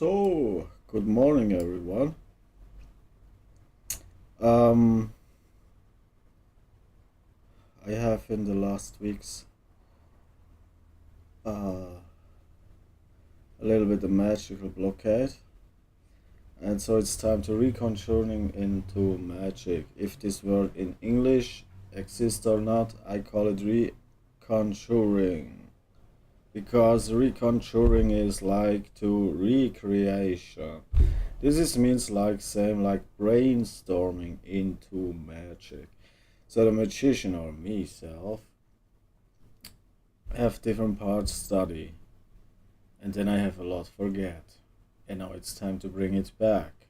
So, good morning, everyone. Um, I have in the last weeks uh, a little bit of magical blockade, and so it's time to reconjuring into magic. If this word in English exists or not, I call it reconjuring because reconjuring is like to recreation. This is means like same like brainstorming into magic. So the magician or me self have different parts study, and then I have a lot forget, and now it's time to bring it back.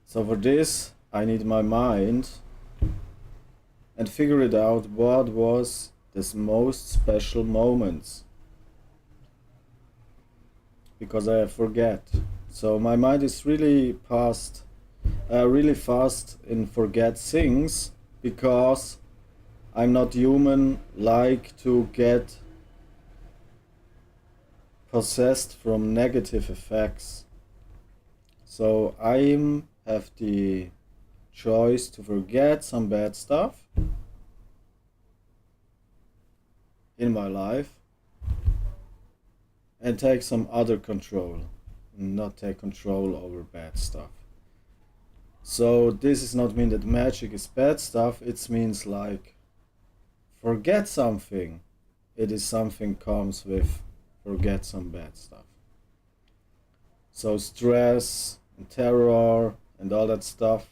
So for this I need my mind and figure it out what was this most special moments because I forget. So my mind is really fast in forget things because I'm not human like to get possessed from negative effects. So I have the choice to forget some bad stuff in my life and take some other control, not take control over bad stuff. So this does not mean that magic is bad stuff, it means like forget something. It is something comes with forget some bad stuff. So stress and terror and all that stuff.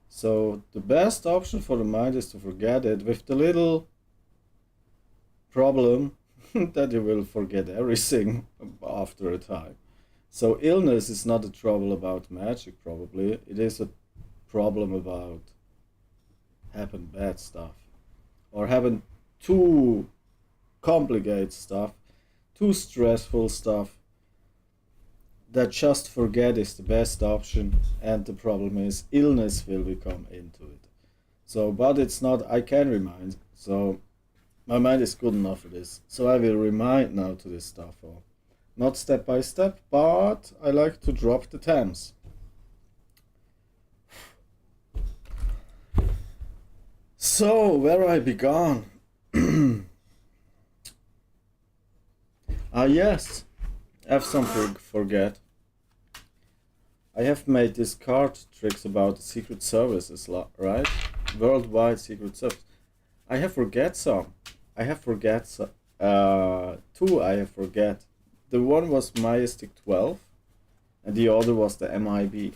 So the best option for the mind is to forget it with the little problem that you will forget everything after a time. So illness is not a trouble about magic probably. It is a problem about having bad stuff or having too complicated stuff, too stressful stuff that just forget is the best option, and the problem is illness will become into it. So but it's not, I can remind, so my mind is good enough for this, so I will remind now to this stuff, or not step by step, but I like to drop the Thames. So where I began. Yes, I have something forget. I have made these card tricks about the secret services, right? Worldwide secret service. I have forget some. I have forget two. I have forget. The one was Majestic 12, and the other was the MIB.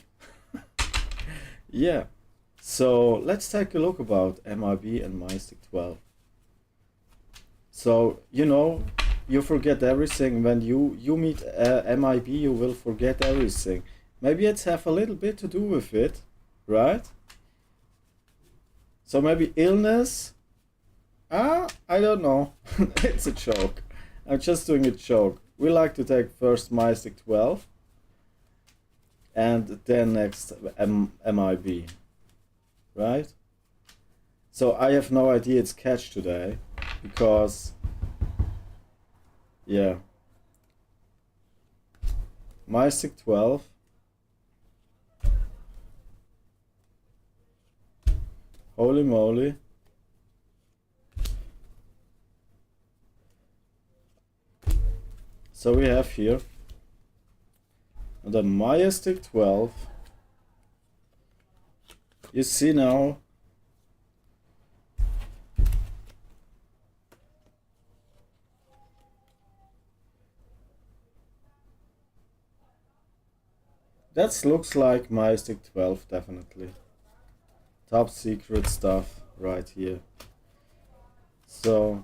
Yeah. So let's take a look about MIB and Majestic 12. So you forget everything when you meet MIB. You will forget everything. Maybe it's have a little bit to do with it, right? So maybe illness. I don't know. It's a joke. I'm just doing a joke. We like to take first Majestic 12 and then next MIB, right? So I have no idea it's catch today because, yeah, Majestic 12. Holy moly. So we have here the Majestic 12. You see now that looks like Majestic 12 definitely. Top secret stuff right here. So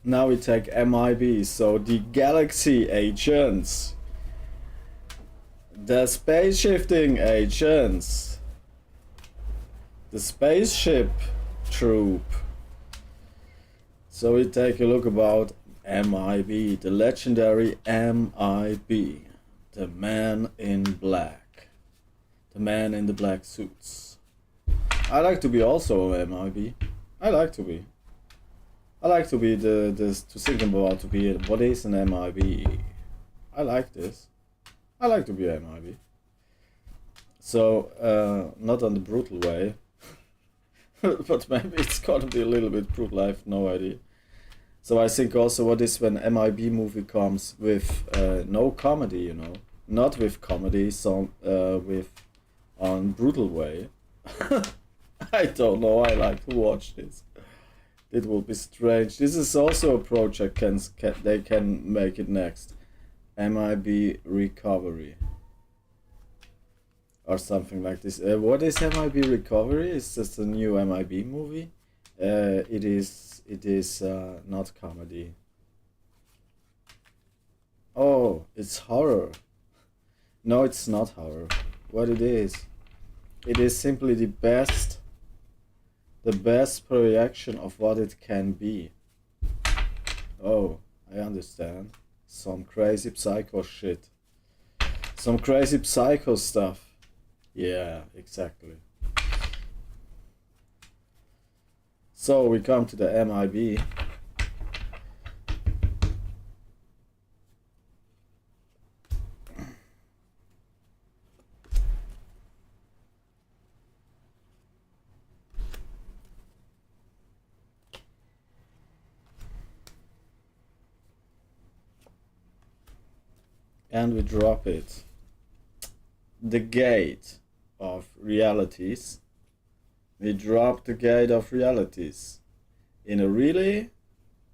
now we take MIB, so the galaxy agents, the space shifting agents, the spaceship troop. So we take a look about MIB, the legendary MIB, the man in black, the man in the black suits. I like to be also a MIB. I like to be. I like to be to think about to be what is an MIB. I like this. I like to be a MIB. So not on the brutal way, but maybe it's gonna be a little bit brutal. I have no idea. So I think also what is when MIB movie comes with no comedy, you know, not with comedy, so with on brutal way. I don't know. I like to watch this. It will be strange. This is also a project can they can make it next. MIB Recovery or something like this. What is MIB Recovery? Is this a new MIB movie? It is not comedy. Oh, it's horror. No, it's not horror. What it is simply the best projection of what it can be. Oh, I understand. Some crazy psycho shit. Some crazy psycho stuff. Yeah, exactly. So we come to the MIB. And we drop it. The gate of realities. We drop the gate of realities in a really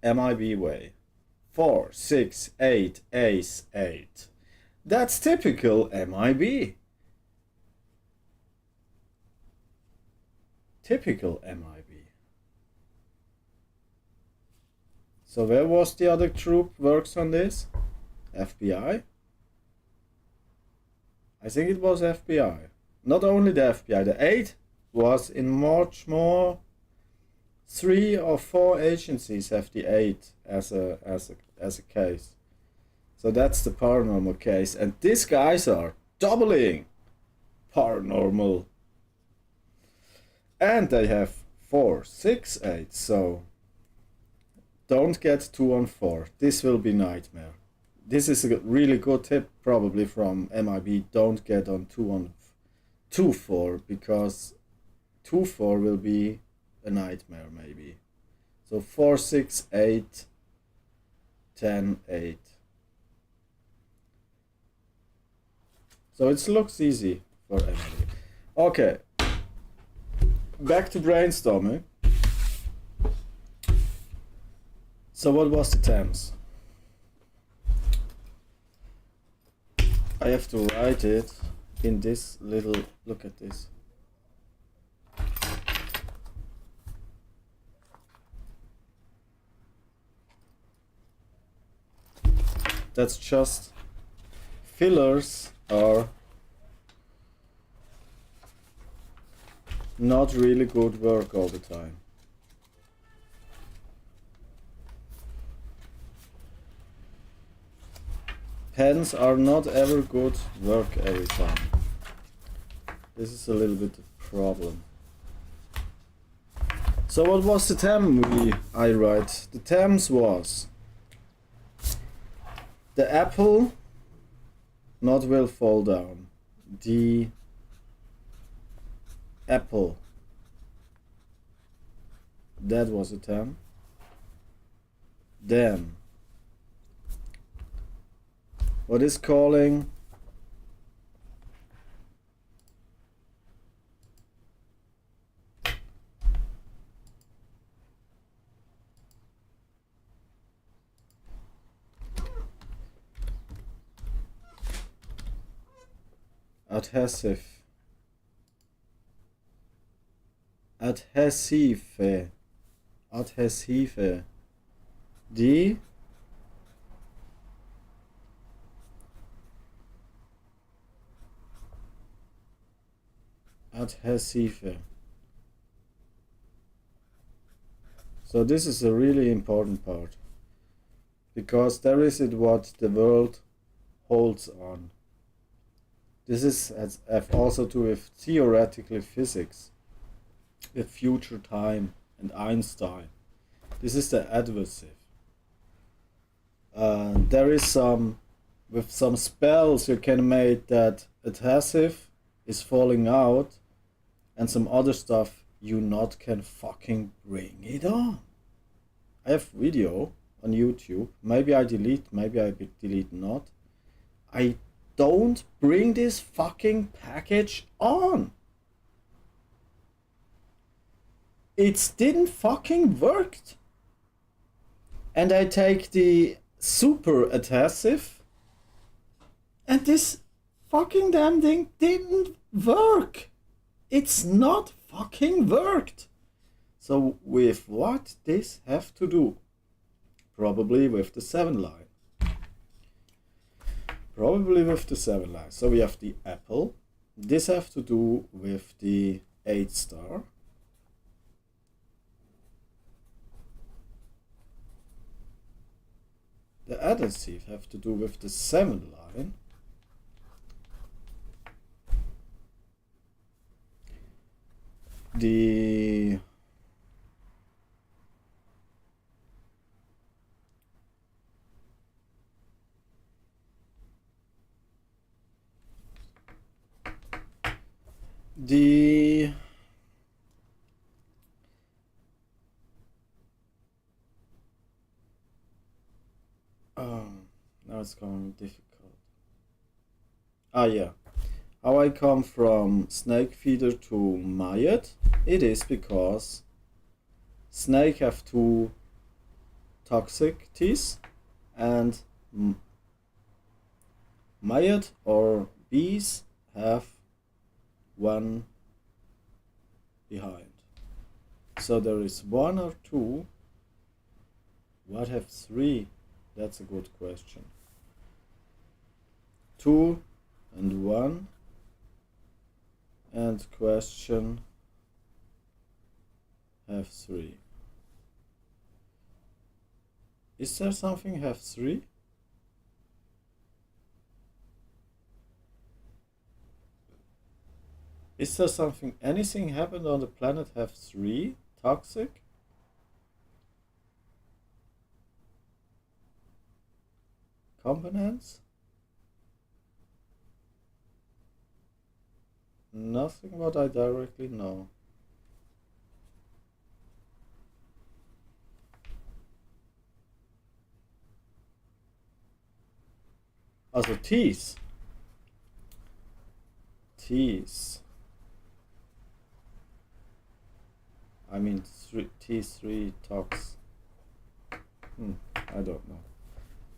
MIB way. 4, 6, 8, ace, 8. That's typical MIB. Typical MIB. So where was the other troop works on this? FBI? I think it was FBI. Not only the FBI, the 8 was in much more. 3 or 4 agencies have the 8 as a case. So that's the paranormal case. And these guys are doubling paranormal. And they have 4, 6, 8. So don't get 2 on 4. This will be nightmare. This is a really good tip probably from MIB. Don't get on 2 4 because 2 4 will be a nightmare maybe. So 4, 6, 8, 10, 8. So it looks easy for MIB. Okay. Back to brainstorming. So what was the Thames? I have to write it in this little, look at this. That's just fillers are not really good work all the time. Pens are not ever good work every time. This is a little bit of problem. So what was the theme I write? The themes was the apple not will fall down. The apple. That was a theme. Then what is calling adhesive adhesive adhesive die adhesive. So this is a really important part because there is it what the world holds on. This is have also to do with theoretically physics. with future time and Einstein. This is the adversive. There is some, with some spells you can make that adhesive is falling out, and some other stuff you not can fucking bring it on. I have video on YouTube. Maybe I delete, maybe I delete not. I don't bring this fucking package on. It didn't fucking worked. And I take the super adhesive, and this fucking damn thing didn't work. It's not fucking worked. So with what this have to do? Probably with the 7 line. Probably with the 7 line. So we have the apple. This have to do with the 8 star. The adhesive have to do with the 7 line. The now it's going difficult. Ah, yeah. How I come from snake feeder to Mayat? It is because snake have 2 toxic teeth, and Mayat or bees have 1 behind. So there is 1 or 2. What have 3? That's a good question. 2 and 1. And question have 3. Is there something have 3? Is there something, anything happened on the planet have 3 toxic? Components? Nothing what I directly know. Also teeth. Teeth. I mean T3 tox. I don't know.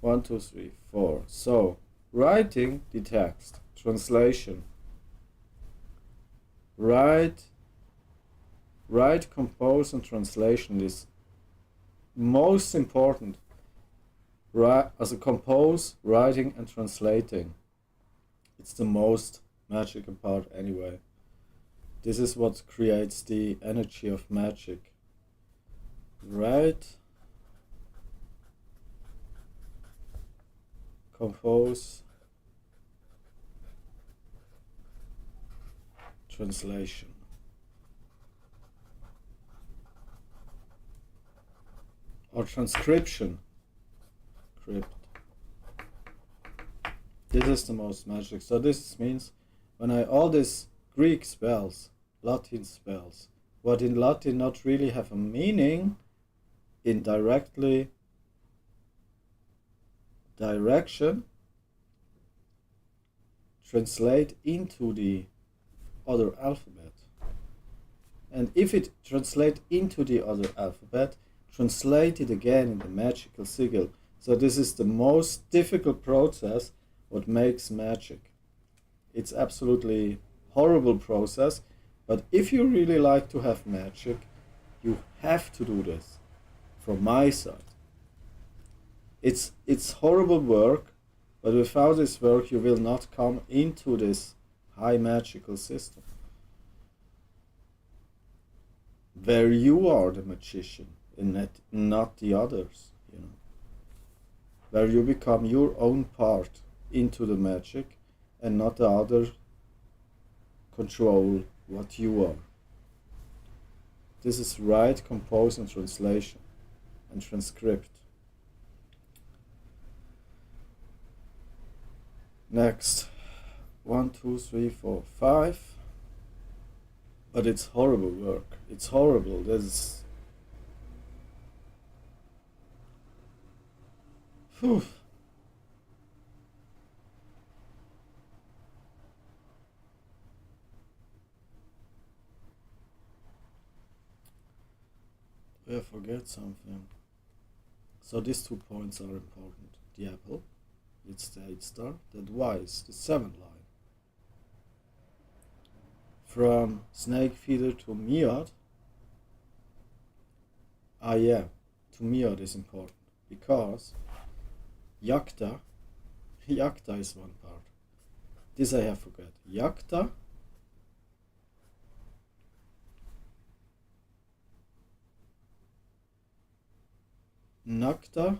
1, 2, 3, 4. So writing the text. Translation. Write, compose, and translation is most important. As a compose, writing, and translating. It's the most magical part anyway. This is what creates the energy of magic. Write, compose, translation. Or transcription. Crypt. This is the most magic. So this means when all these Greek spells, Latin spells, what in Latin not really have a meaning, indirectly direction, translate into the other alphabet. And if it translate into the other alphabet, translate it again in the magical sigil. So this is the most difficult process what makes magic. It's absolutely horrible process, but if you really like to have magic, you have to do this from my side. It's horrible work, but without this work you will not come into this high magical system where you are the magician and not the others, where you become your own part into the magic and not the other control what you are. This is write, compose, and translation and transcript. Next, 1, 2, 3, 4, 5. But it's horrible work. It's horrible. There's. Phew. I forget something. So these 2 points are important. The apple, it's the 8 star. That Y is the 7 line. From snake feeder to miod. Ah yeah, to miod is important. Because yakta, yakta is one part. This I have forgot. Yakta, nakta,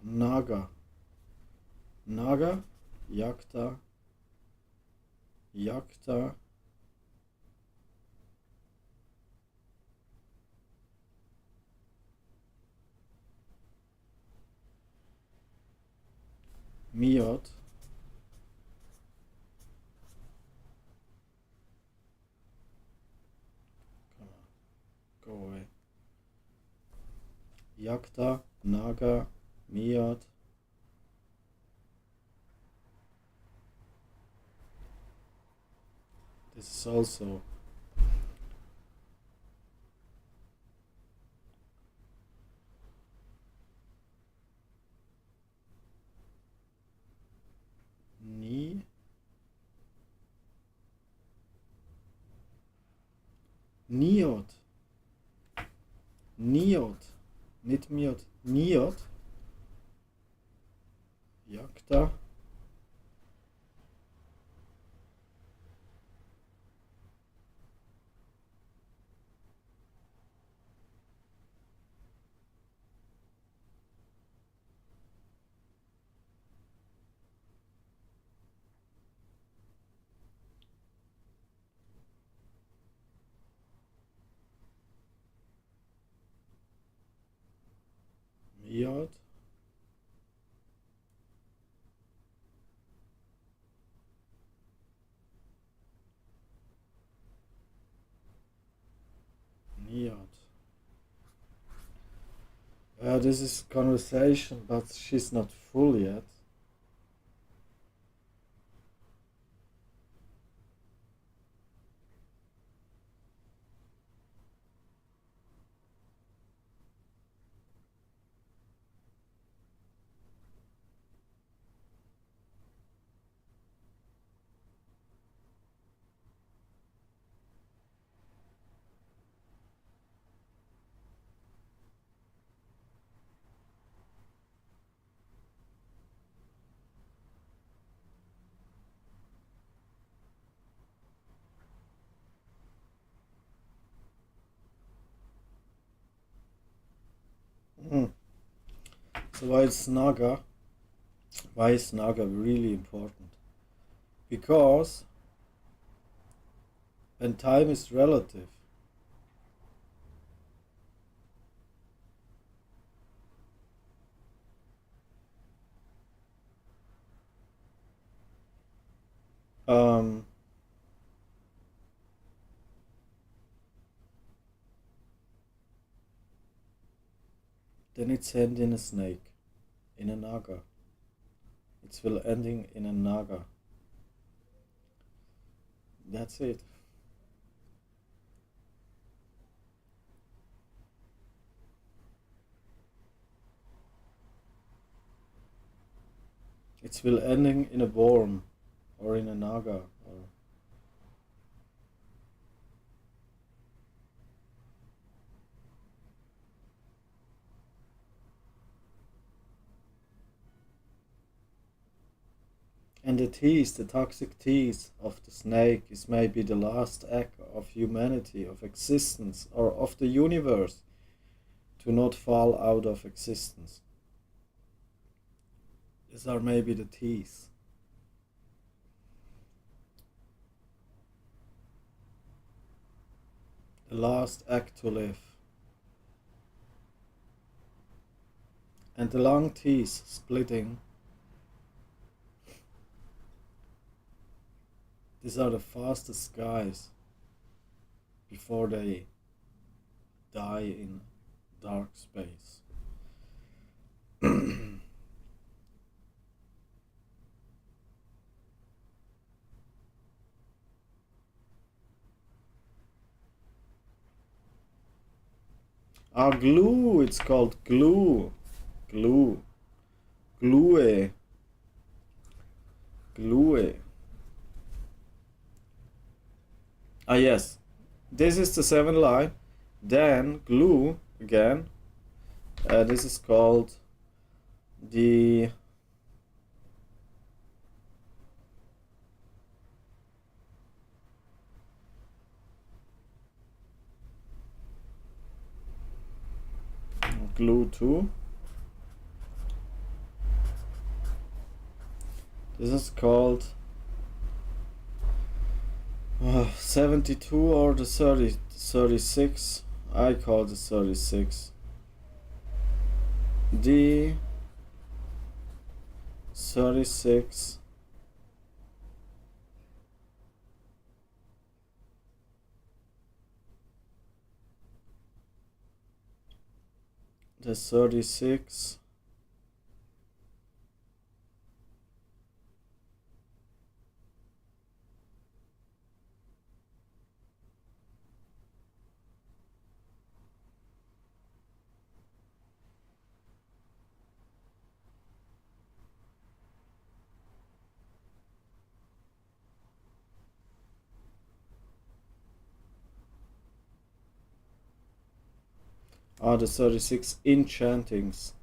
naga. Naga, yakta, yakta, miod, come on, go away. Yakta, naga, miod. This is also ni, niod, niod, nicht miod, niod, yakta, miod, niod. This is conversation, but she's not full yet. Mm. So why is naga? Why is naga really important? Because when time is relative, um, then it's end in a snake, in a naga. It will ending in a naga. That's it. It will ending in a worm or in a naga or And the tease, the toxic tease of the snake is maybe the last act of humanity, of existence, or of the universe to not fall out of existence. These are maybe the tease. The last act to live. And the long teeth splitting. These are the fastest guys before they die in dark space. Ah, glue, it's called glue. Glue. Glue. Glue. Ah, yes. This is the 7th line. Then glue again. This is called the glue 2. This is called 72 or the 36. I call the 36. The 36. The 36. Are the 36 enchantings.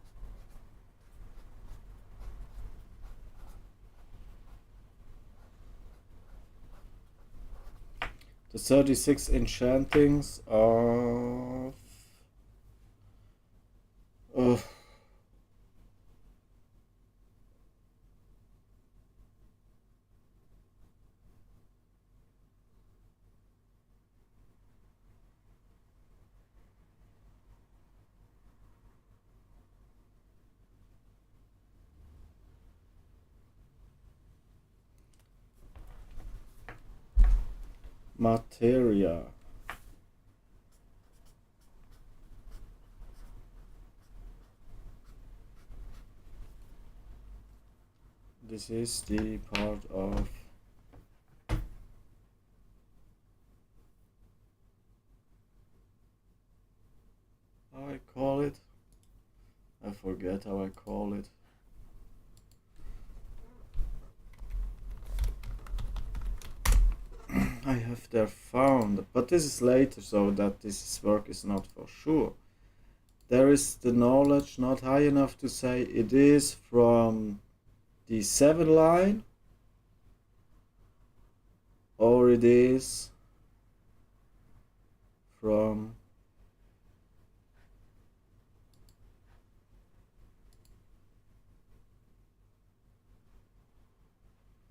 The 36 enchantings of materia. This is the part of how I call it. I forget how I call it. I have there found, but this is later, so that this work is not for sure. There is the knowledge not high enough to say it is from the 7 line or it is from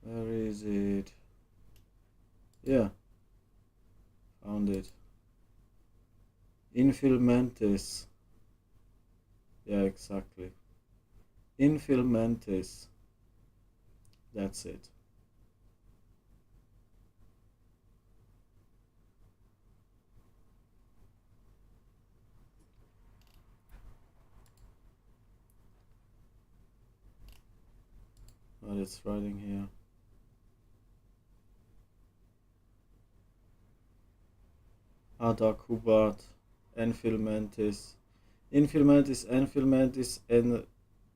where is it? Yeah, found it. Infilmentis. Yeah, exactly. Infilmentis. That's it. What it's writing here. Adacubat, Enfilmentis. Infilmentis, Enfilmentis,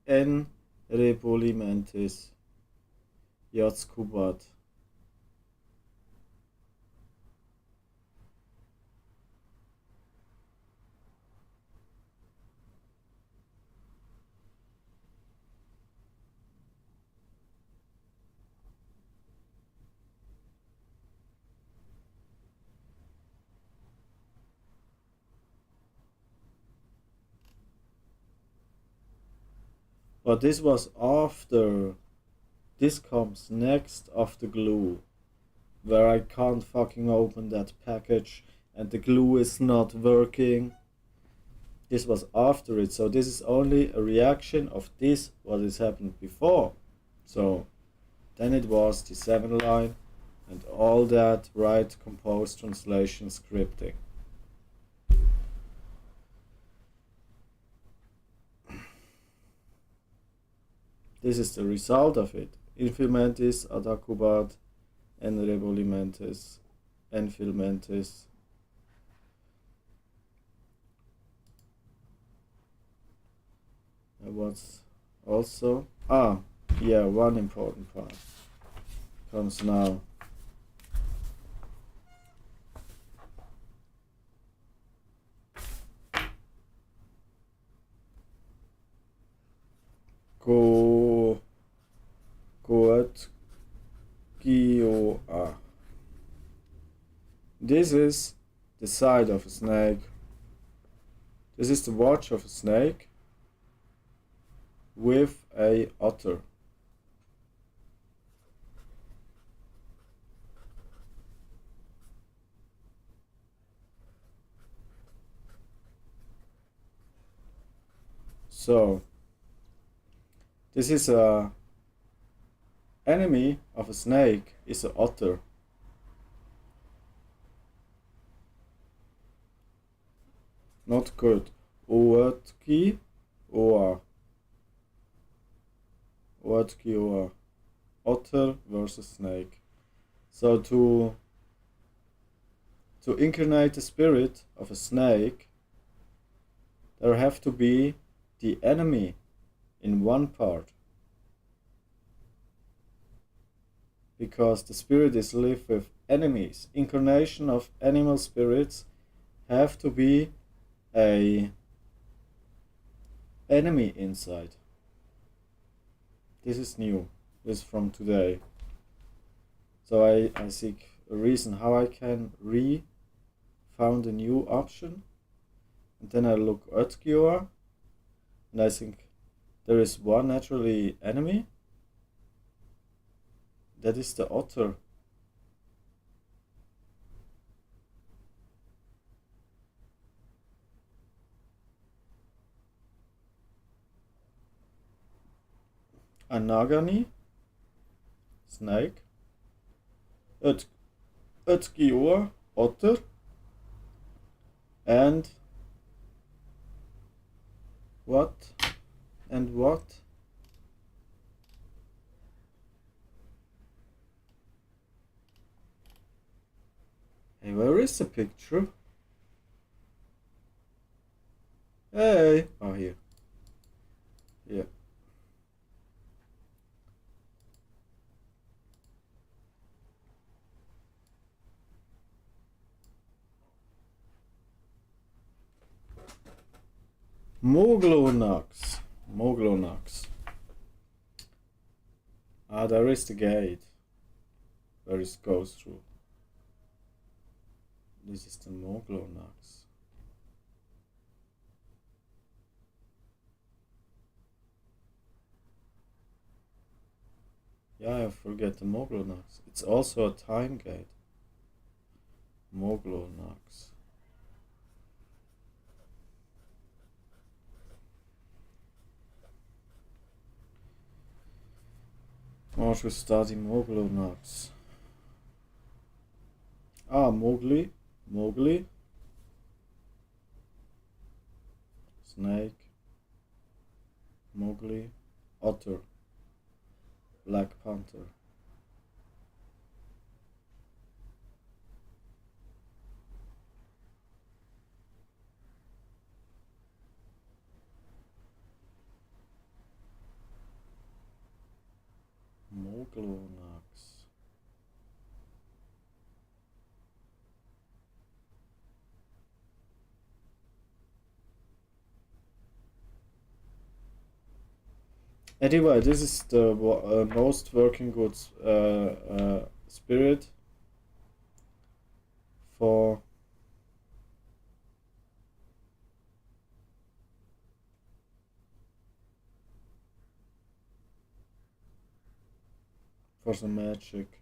Enrebulimentis. Yatscubat. But this was after. This comes next of the glue, where I can't fucking open that package and the glue is not working. This was after it, so this is only a reaction of this what has happened before. So then it was the 7 line and all that right compose translation scripting. This is the result of it. Infilmentis ad accubat enrebolimentis enfilmentis. And what's also yeah, one important part comes now. Goetgioa. This is the side of a snake. This is the watch of a snake with a otter. So this is a enemy of a snake is an otter. Not good. Oetki-oa. Oetki-oa. Otter versus snake. So to incarnate the spirit of a snake, there have to be the enemy in one part. Because the spirit is live with enemies. Incarnation of animal spirits have to be a enemy inside. This is new. This is from today. So I seek a reason how I can found a new option. And then I look at Gioa and I think there is one naturally enemy. That is the otter. Anagani, snake. Utgioa, otter. And what? And what? Hey, where is the picture? Hey! Oh, here. Yeah. Moglonax. Moglonax. There is the gate where it goes through. This is the Moglonax. Yeah, I forget the Moglonax. It's also a time gate. Moglonax. Może study Moglonax. Mowgli. Mowgli. Snake. Mowgli. Otter. Black Panther. Moglonax. Anyway, this is the most working good spirit for for some magic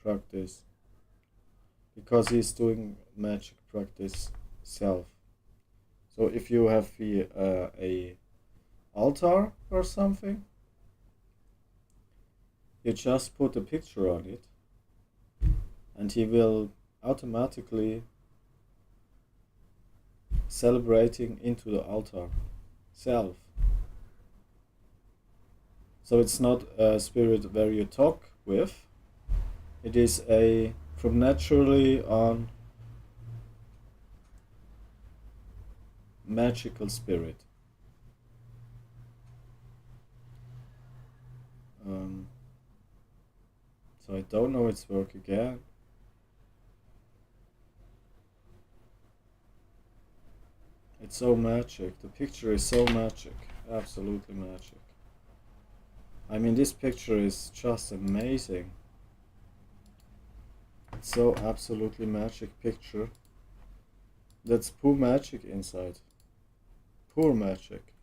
practice because he's doing magic practice self. So if you have a altar or something, you just put a picture on it, and he will automatically celebrating into the altar self. So it's not a spirit where you talk with. It is a from naturally on magical spirit. Um, so I don't know its work again. It's so magic. The picture is so magic. Absolutely magic. I mean, this picture is just amazing. It's so absolutely magic picture. That's pure magic inside. Pure magic.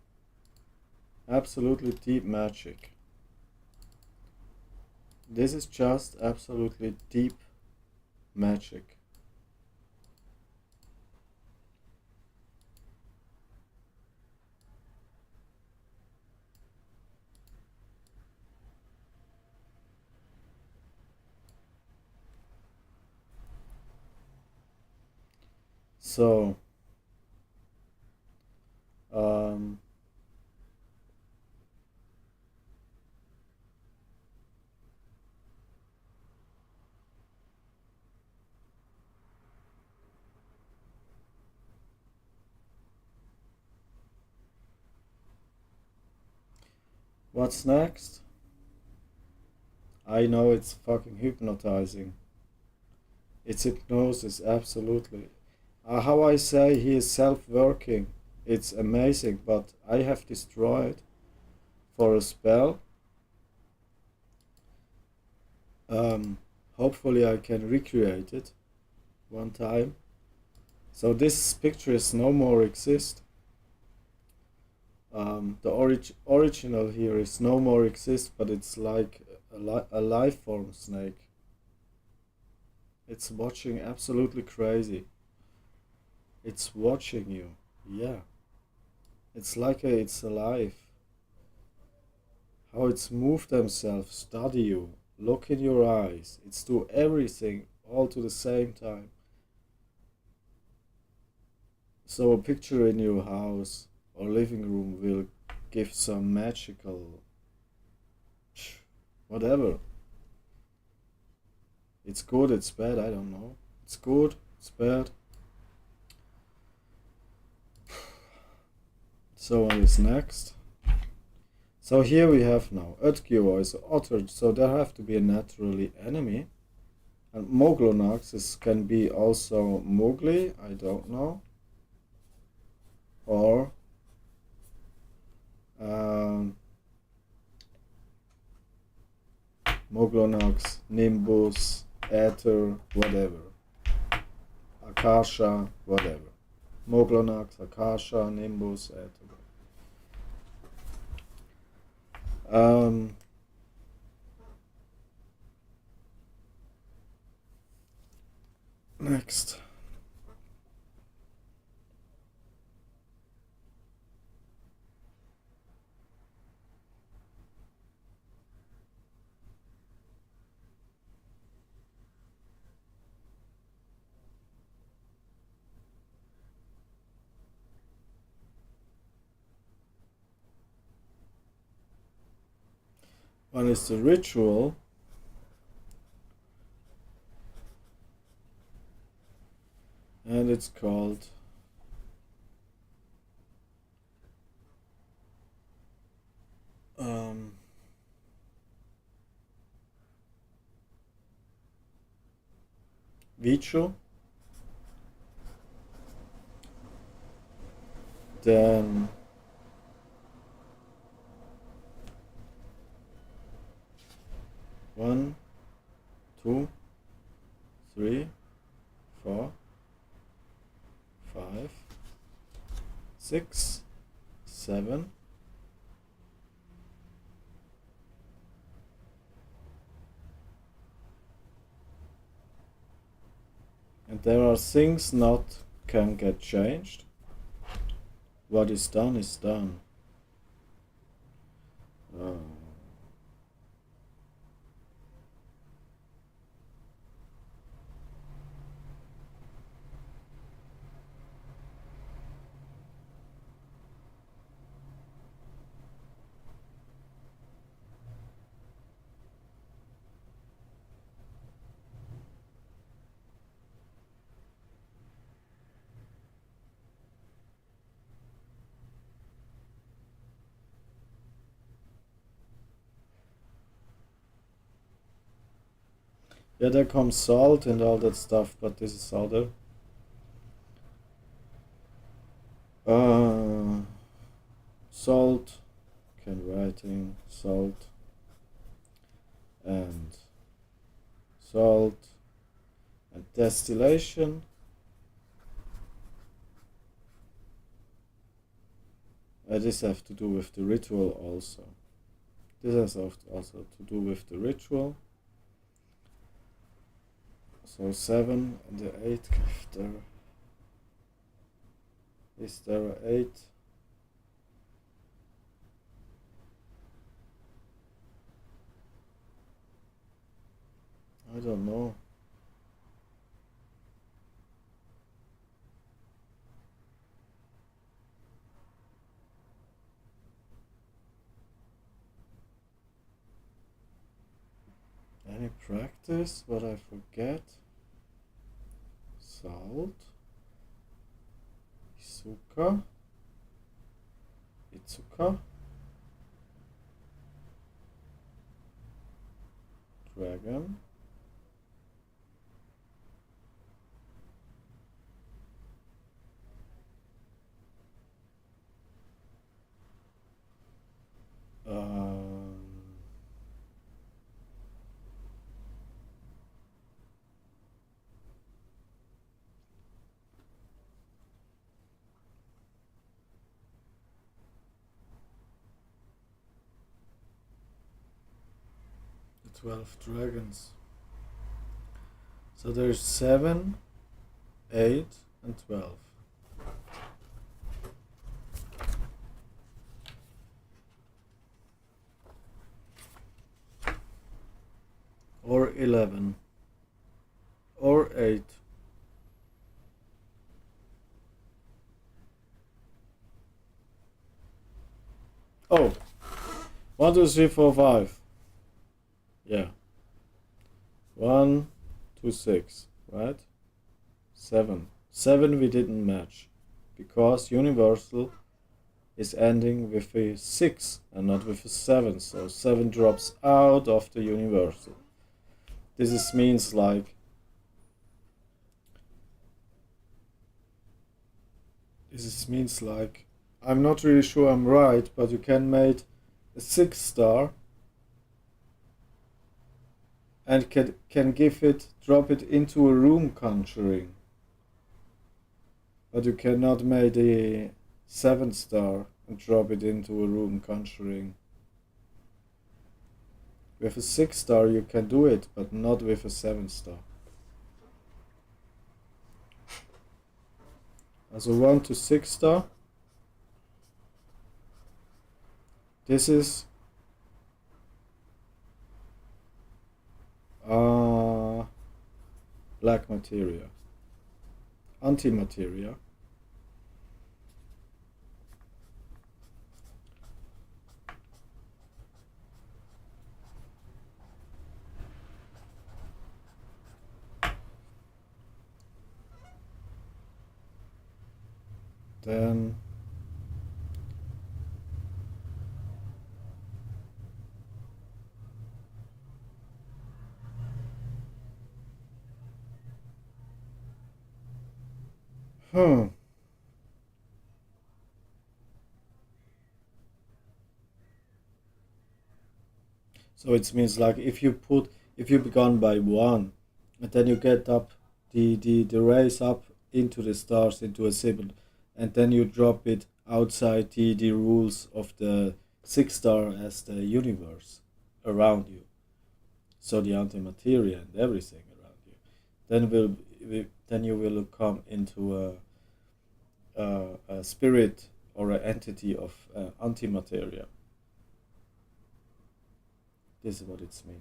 Absolutely deep magic. This is just absolutely deep magic. So, um, what's next? I know it's fucking hypnotizing. It's hypnosis, absolutely. How I say he is self-working. It's amazing, but I have destroyed for a spell. Um, Hopefully I can recreate it one time. So this picture is no more exist. The original here is no more exist, but it's like a life form snake. It's watching absolutely crazy. It's watching you. Yeah. It's like it's alive. How it's move themselves, study you, look in your eyes. It's do everything all to the same time. So a picture in your house or living room will give some magical whatever. It's good, it's bad, I don't know. It's good, it's bad. So what is next? So here we have now Ötkiwa is otter, so there have to be a naturally enemy. And Moglonax can be also Mowgli, I don't know. Or um, Moglonax, Nimbus, Aether, whatever. Akasha, whatever. Moglonax, Akasha, Nimbus, Aether. Um, Next. One is the ritual. And it's called um, Vichu. Then one, two, three, four, five, six, seven, And there are things not can get changed. What is done is done. Uh, yeah, there comes salt and all that stuff, but this is other. Uh, Salt, can writing, salt, and salt, and distillation. This have to do with the ritual also. This has also to do with the ritual. So 7 and the 8 after. Is there a 8? I don't know. Any practice? What I forget? Salt. Isuka. Itsuka. Dragon. Um, the 12 dragons. So there's 7, 8, and 12. Or 11. Or 8. Oh, 1, 2, 3, 4, 5. Yeah. 1, 2, 6, right? 7. 7 we didn't match because universal is ending with a 6 and not with a 7. So 7 drops out of the universal. Means like means like I'm not really sure I'm right, but you can make a 6 star and can drop it into a room conjuring. But you cannot make a 7 star and drop it into a room conjuring. With a 6 star you can do it, but not with a 7 star. Also 1 to 6 star. This is black materia. Antimateria. Then hmm. So it means like if you begun by 1 and then you get up the race up into the stars into a 7 and then you drop it outside the rules of the 6 star as the universe around you. So the antimateria and everything around you. Then will then you will come into a spirit or an entity of antimateria. This is what it's mean.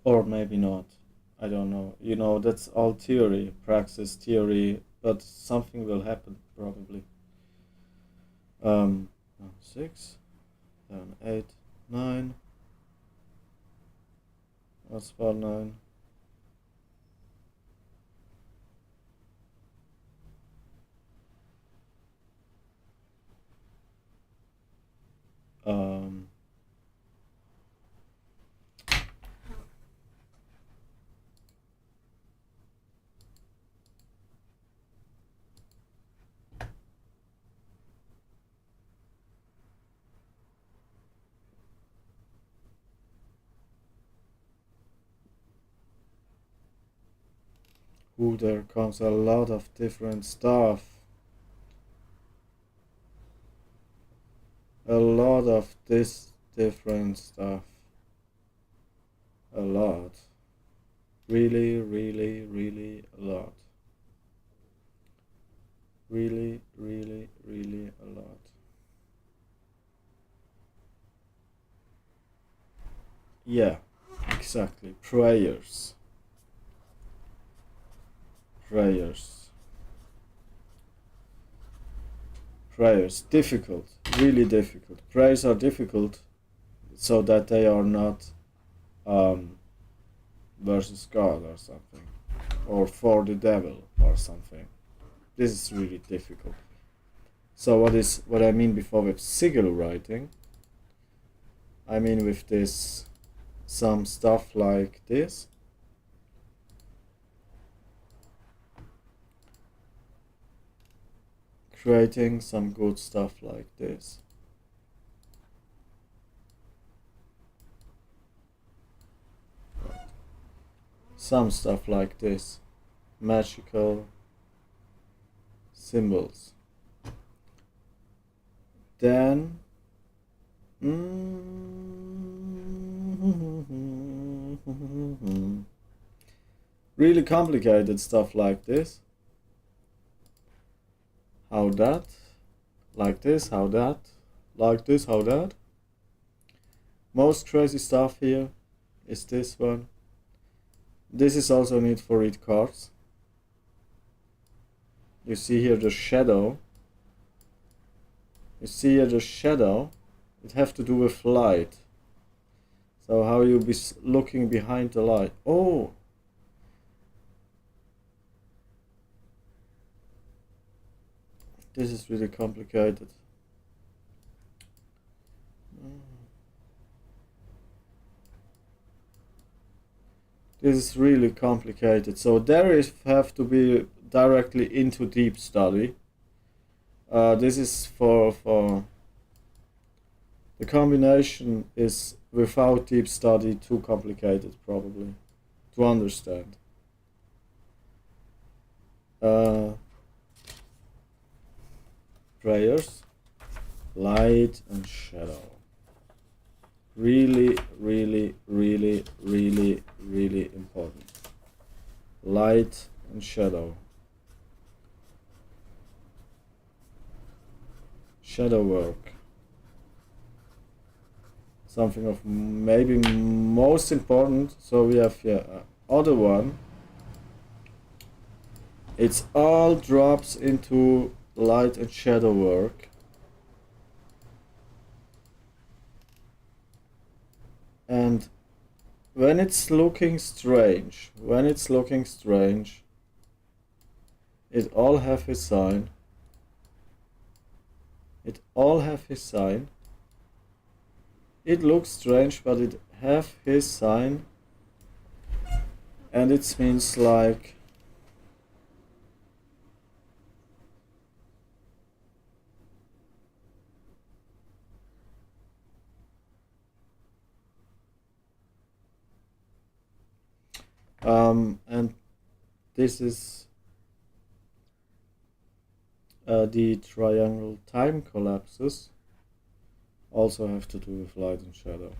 Or maybe not. I don't know. You know, that's all theory, praxis, theory, but something will happen probably. Um, 6, 7, 8, 9. What's about 9? Um, there comes a lot of different stuff. A lot of this different stuff. A lot. Really, really, really a lot. Really, really, really a lot. Yeah, exactly. Prayers. Prayers. Prayers. Difficult. Really difficult. Prayers are difficult so that they are not um, versus God or something. Or for the devil or something. This is really difficult. So what I mean before with sigil writing, I mean with this some stuff like this. Creating some good stuff like this. Some stuff like this. Magical symbols. Then really complicated stuff like this. How that? Like this, how that? Like this, how that? Most crazy stuff here is this one. This is also need for read cards. You see here the shadow. You see here the shadow. It have to do with light. So how you be looking behind the light. Oh! This is really complicated. This is really complicated. So there is have to be directly into deep study. This is for the combination is without deep study too complicated probably to understand. Prayers, light and shadow. Really, really, really, really, really important. Light and shadow. Shadow work. Something of maybe most important. So we have here other one. It's all drops into light and shadow work. And when it's looking strange, it all have his sign. It all have his sign. It looks strange, but it have his sign. And it means like And this is the triangle time collapses also have to do with light and shadow.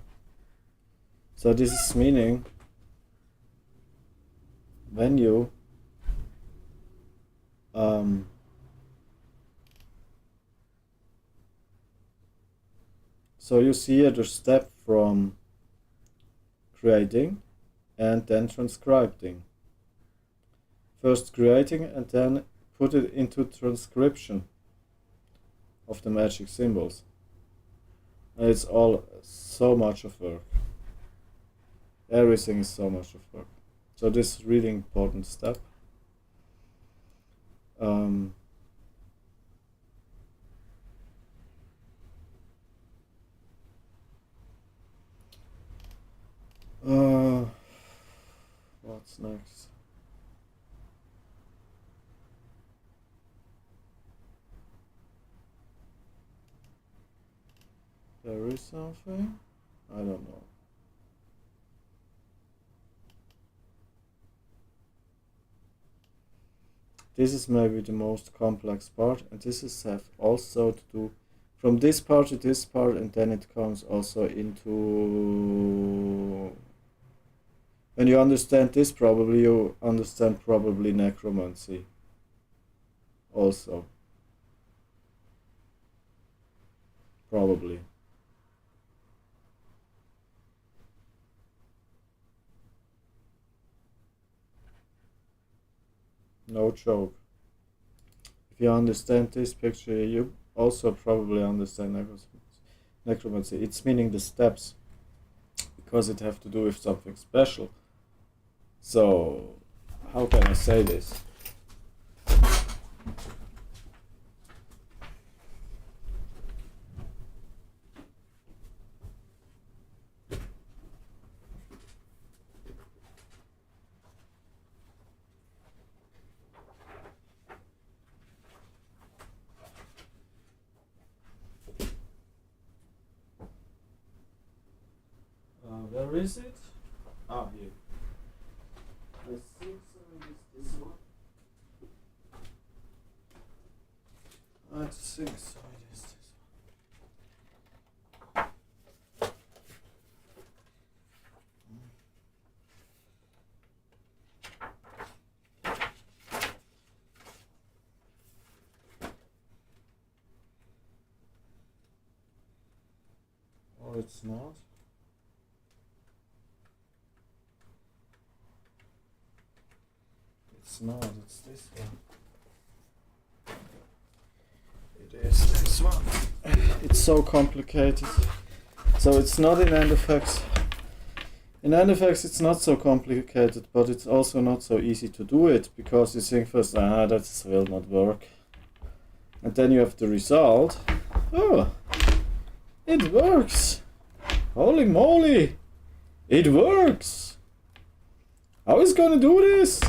So this is meaning when you so you see the step from creating and then transcribing. First creating and then put it into transcription of the magic symbols. And it's all so much of work. Everything is so much of work. So this is really important step. What's next? There is something? I don't know. This is maybe the most complex part, and this is have also to do from this part to this part, and then it comes also into when you understand this, probably you understand probably necromancy also. Probably. No joke. If you understand this picture, you also probably understand necromancy. It's meaning the steps, because it have to do with something special. So, how can I say this? Where is it? Ah, here. I think so. It is this one. I think so. It is this one. Oh, it's not. It's not. It's this one. It is this one. It's so complicated. So it's not in end effects. In end effects, it's not so complicated, but it's also not so easy to do it, because you think first, that will not work, and then you have the result. Oh, it works! Holy moly! It works! How is gonna do this?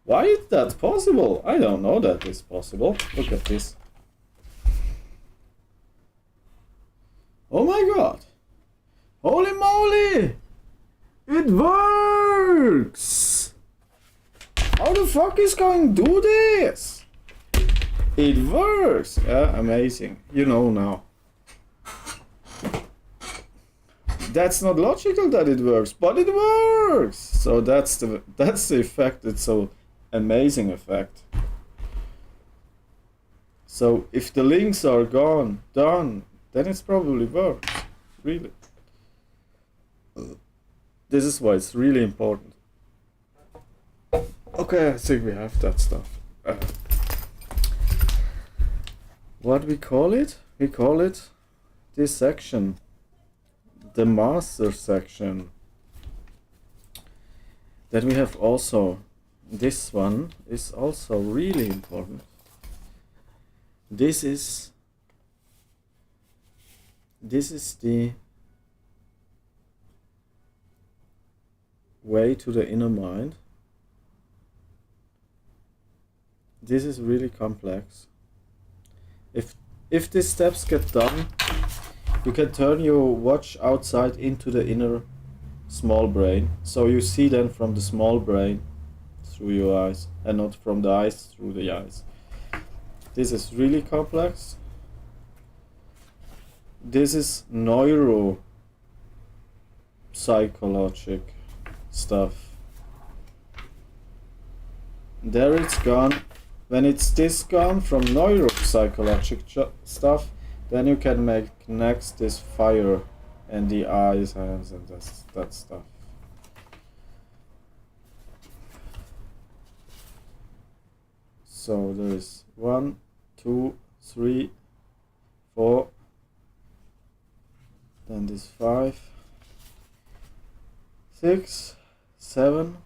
Why is that possible? I don't know that is possible. Look at this. Oh my god! Holy moly! It works! How the fuck is going to do this? It works! Yeah, amazing. You know now. That's not logical that it works, but it works! So that's the effect. It's so amazing effect. So if the links are done, then it's probably works. Really. This is why it's really important. Okay, I think we have that stuff. What we call it? We call it this section, the master section. Then we have also, this one is also really important. This is the way to the inner mind. This is really complex. If these steps get done, you can turn your watch outside into the inner small brain. So you see then from the small brain through your eyes and not from the eyes through the eyes. This is really complex. This is neuropsychologic stuff. There it's gone. When it's this gone from neuropsychologic stuff, then you can make next this fire and the eyes, hands, and that stuff. So there is 1, 2, 3, 4, then this 5, 6, 7,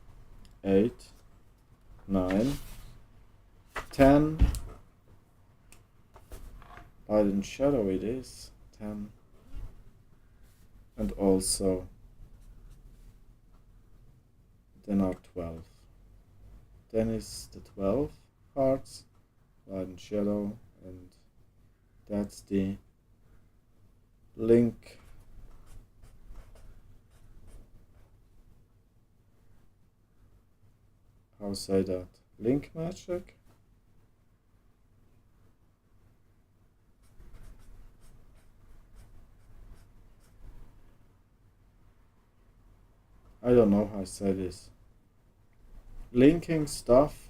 8, 9, 10. Light and shadow it is 10, and also then are 12. Then is the 12 parts, light and shadow, and that's the link. How say that? Link magic? I don't know how I say this. Linking stuff.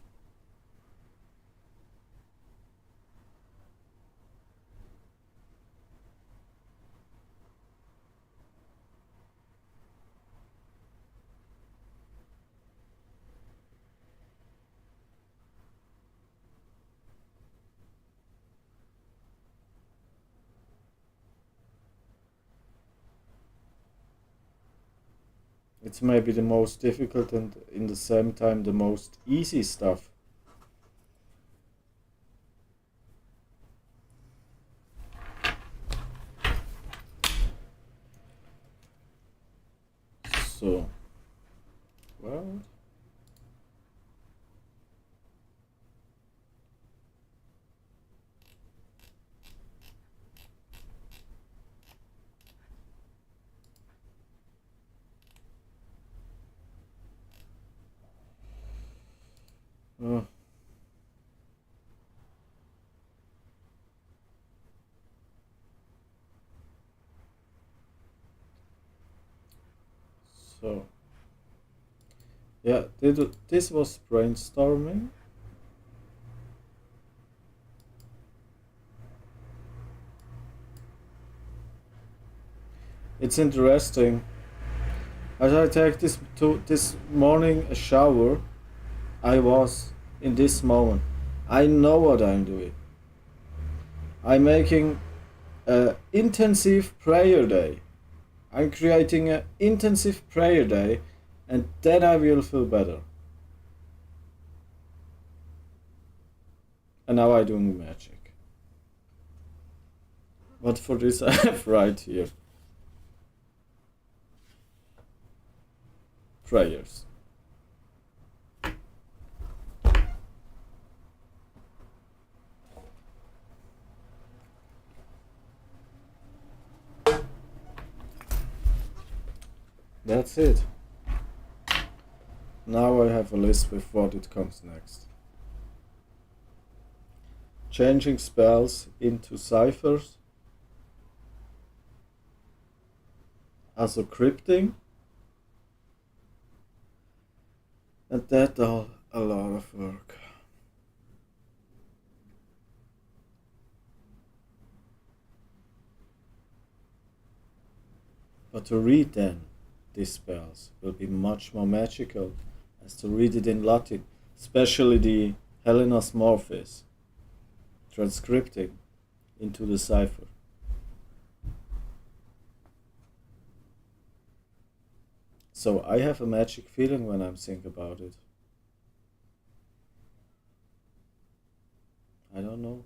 It's maybe the most difficult and in the same time the most easy stuff. So, well, uh, so yeah, this was brainstorming. It's interesting. As I take this morning a shower, I was in this moment. I know what I'm doing. I'm making a intensive prayer day. I'm creating an intensive prayer day, and then I will feel better. And now I'm doing magic. But for this I have right here prayers. That's it. Now I have a list with what it comes next. Changing spells into ciphers. Also crypting. And that all a lot of work. But to read then these spells will be much more magical as to read it in Latin, especially the Helena's Morphis, transcripting into the cipher. So I have a magic feeling when I'm thinking about it. I don't know.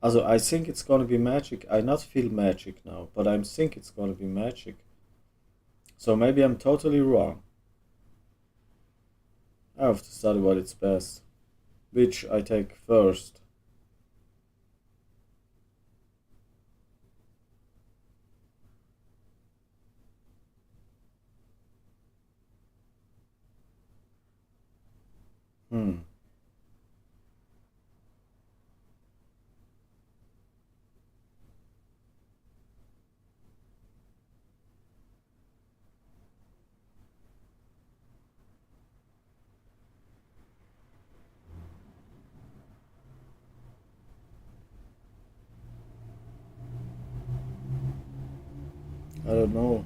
Also, I think it's gonna be magic. I not feel magic now, but I think it's gonna be magic. So maybe I'm totally wrong. I have to study what it's best. Which I take first. Hmm. I don't know.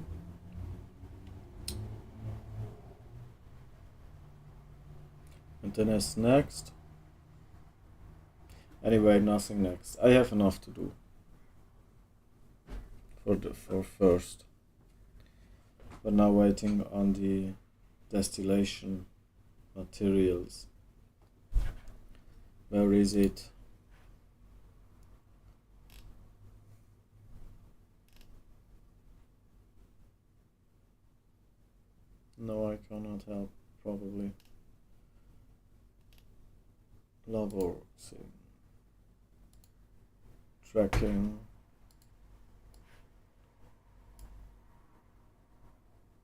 And then as next. Anyway, nothing next. I have enough to do for first. But now waiting on the distillation materials. Where is it? No, I cannot help. Probably. Laborsing. Tracking.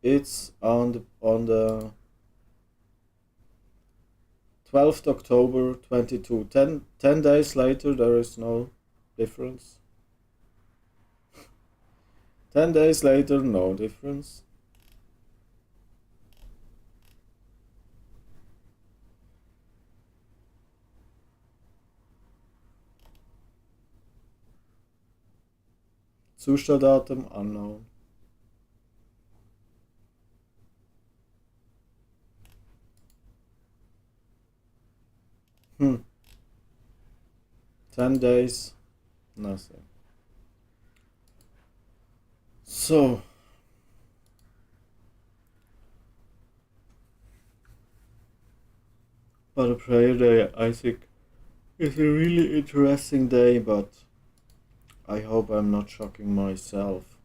It's on the 12th October 22. 10 days later, there is no difference. 10 days later, no difference. Zustelldatum unknown. Hmm. 10 days, nothing. So, but a prayer day, I think, is a really interesting day, but I hope I'm not shocking myself.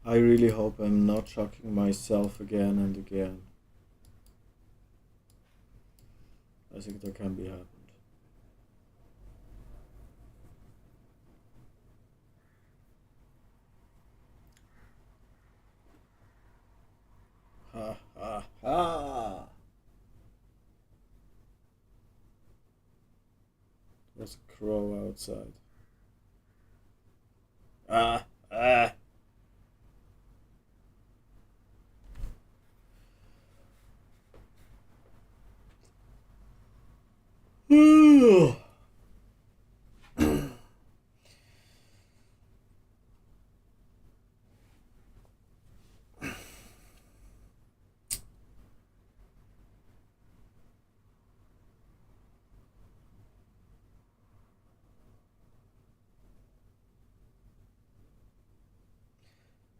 I really hope I'm not shocking myself again and again. I think that can be happened. Ha ha ha! There's a crow outside. Ah ah!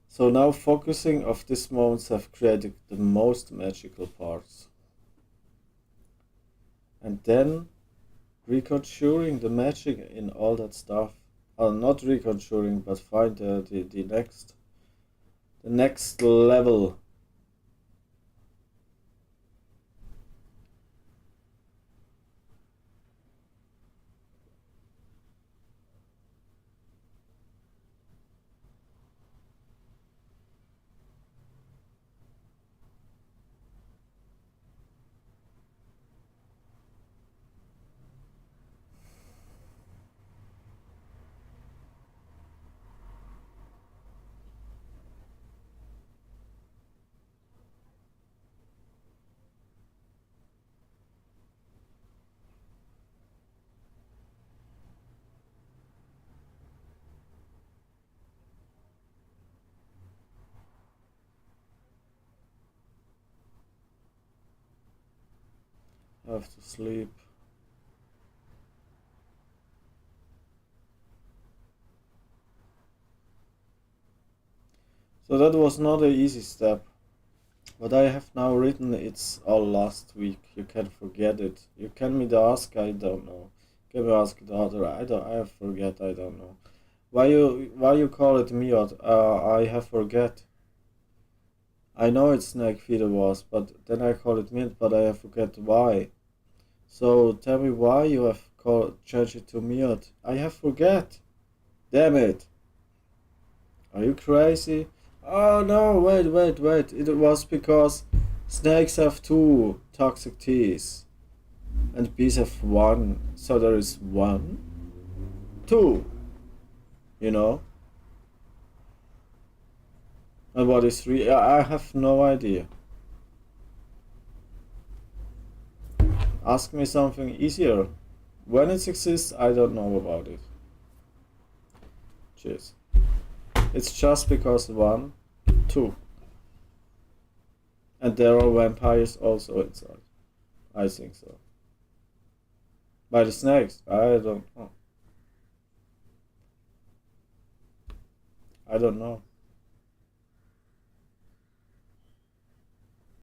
So now focusing of these moments have created the most magical parts. And then reconjuring the magic in all that stuff. Not reconjuring, but find the next level. I have to sleep. So that was not an easy step. What I have now written, it's all last week. You can forget it. You can me the ask, I don't know. Can me ask the other, I have forget, I don't know. Why you call it miot? I have forget. I know it's snake feeder was, but then I call it miot, but I have forget why. So tell me why you have called changed it to miot. I have forget. Damn it. Are you crazy? Oh no, wait. It was because Snakes have two toxic teeth, and bees have one, so there is one, two, you know? And what is three? I have no idea. Ask me something easier. When it exists, I don't know about it. Cheers. It's just because one, two. And there are vampires also inside. I think so. By the snakes? I don't know. I don't know.